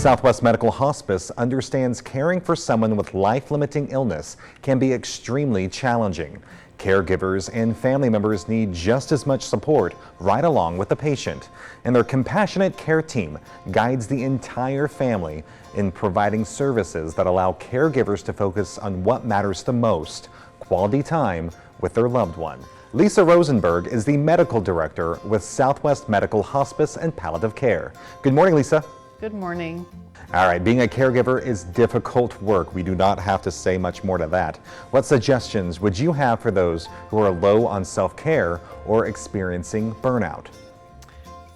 Southwest Medical Hospice understands caring for someone with life-limiting illness can be extremely challenging. Caregivers and family members need just as much support right along with the patient, and their compassionate care team guides the entire family in providing services that allow caregivers to focus on what matters the most: quality time with their loved one. Lisa Rosenberg is the medical director with Southwest Medical Hospice and Palliative Care. Good morning, Lisa. Good morning. All right, being a caregiver is difficult work. We do not have to say much more to that. What suggestions would you have for those who are low on self-care or experiencing burnout?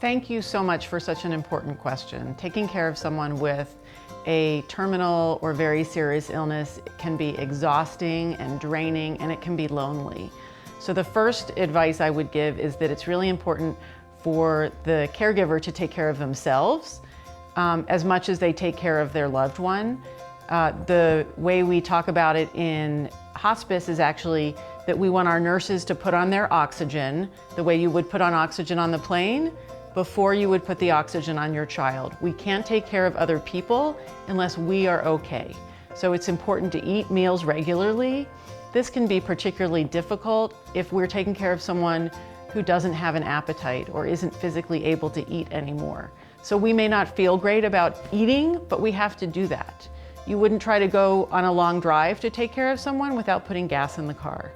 Thank you so much for such an important question. Taking care of someone with a terminal or very serious illness can be exhausting and draining, and it can be lonely. So the first advice I would give is that it's really important for the caregiver to take care of themselves as much as they take care of their loved one. The way we talk about it in hospice is actually that we want our nurses to put on their oxygen the way you would put on oxygen on the plane before you would put the oxygen on your child. We can't take care of other people unless we are okay. So it's important to eat meals regularly. This can be particularly difficult if we're taking care of someone who doesn't have an appetite or isn't physically able to eat anymore. So we may not feel great about eating, but we have to do that. You wouldn't try to go on a long drive to take care of someone without putting gas in the car.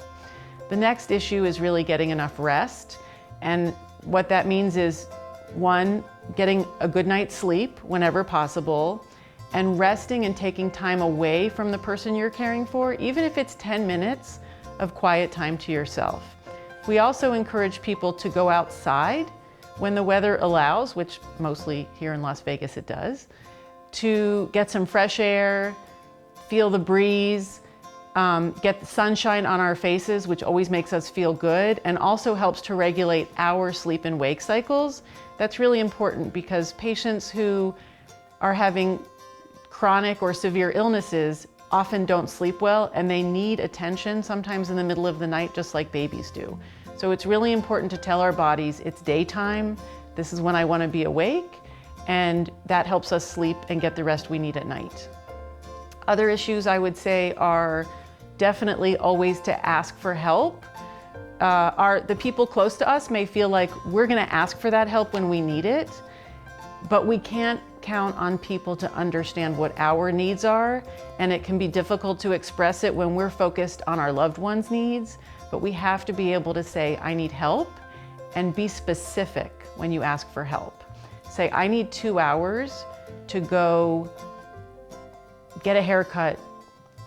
The next issue is really getting enough rest. And what that means is, one, getting a good night's sleep whenever possible, and resting and taking time away from the person you're caring for, even if it's 10 minutes of quiet time to yourself. We also encourage people to go outside when the weather allows, which mostly here in Las Vegas it does, to get some fresh air, feel the breeze, get the sunshine on our faces, which always makes us feel good, and also helps to regulate our sleep and wake cycles. That's really important because patients who are having chronic or severe illnesses often don't sleep well, and they need attention sometimes in the middle of the night, just like babies do. So it's really important to tell our bodies it's daytime, this is when I want to be awake, and that helps us sleep and get the rest we need at night. Other issues I would say are definitely always to ask for help. The people close to us may feel like we're going to ask for that help when we need it, but we can't count on people to understand what our needs are, and it can be difficult to express it when we're focused on our loved ones' needs, but we have to be able to say, I need help, and be specific when you ask for help. Say, I need 2 hours to go get a haircut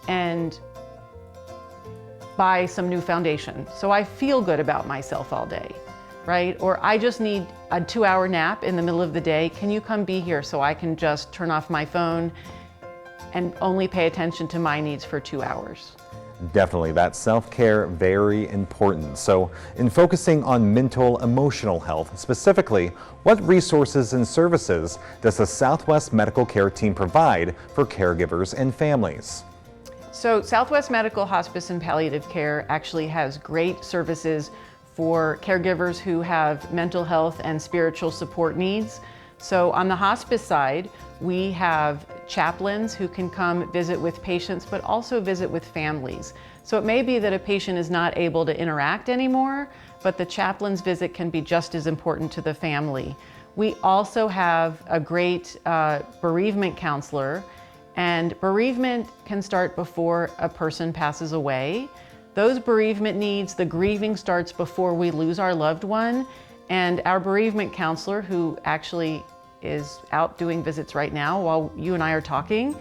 and buy some new foundation so I feel good about myself all day, right? Or I just need a 2-hour nap in the middle of the day. Can you come be here so I can just turn off my phone and only pay attention to my needs for 2 hours? Definitely, that self-care, very important. So in focusing on mental, emotional health, specifically, what resources and services does the Southwest Medical Care team provide for caregivers and families? So Southwest Medical Hospice and Palliative Care actually has great services for caregivers who have mental health and spiritual support needs. So on the hospice side, we have chaplains who can come visit with patients, but also visit with families. So it may be that a patient is not able to interact anymore, but the chaplain's visit can be just as important to the family. We also have a great bereavement counselor, and bereavement can start before a person passes away. Those bereavement needs, the grieving starts before we lose our loved one, and our bereavement counselor, who actually is out doing visits right now while you and I are talking,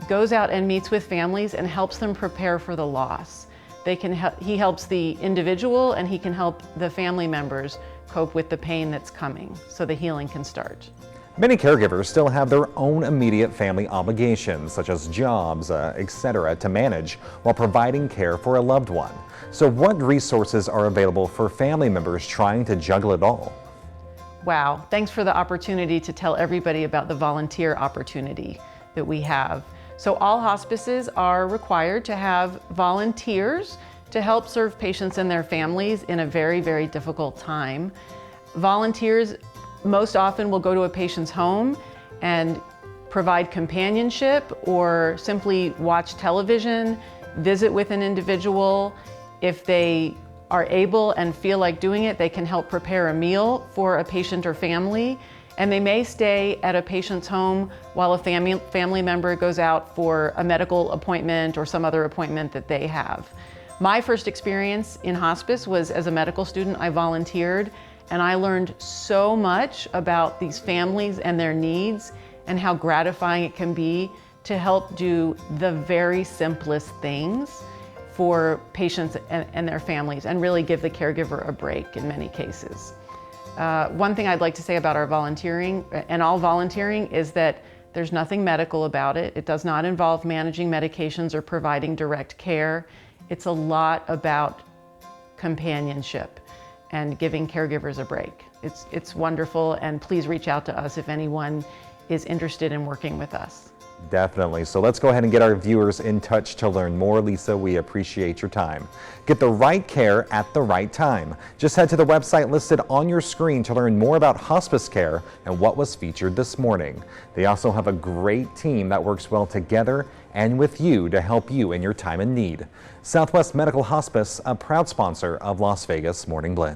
goes out and meets with families and helps them prepare for the loss. He helps the individual, and he can help the family members cope with the pain that's coming so the healing can start. Many caregivers still have their own immediate family obligations, such as jobs, etc., to manage while providing care for a loved one. So what resources are available for family members trying to juggle it all? Wow, thanks for the opportunity to tell everybody about the volunteer opportunity that we have. So all hospices are required to have volunteers to help serve patients and their families in a very, very difficult time. Volunteers most often will go to a patient's home and provide companionship or simply watch television, visit with an individual. If they are able and feel like doing it, they can help prepare a meal for a patient or family. And they may stay at a patient's home while a family member goes out for a medical appointment or some other appointment that they have. My first experience in hospice was as a medical student. I volunteered, and I learned so much about these families and their needs and how gratifying it can be to help do the very simplest things for patients and their families and really give the caregiver a break in many cases. One thing I'd like to say about our volunteering, and all volunteering, is that there's nothing medical about it. It does not involve managing medications or providing direct care. It's a lot about companionship and giving caregivers a break. It's wonderful, and please reach out to us if anyone is interested in working with us. Definitely. So let's go ahead and get our viewers in touch to learn more. Lisa, we appreciate your time. Get the right care at the right time. Just head to the website listed on your screen to learn more about hospice care and what was featured this morning. They also have a great team that works well together and with you to help you in your time of need. Southwest Medical Hospice, a proud sponsor of Las Vegas Morning Blend.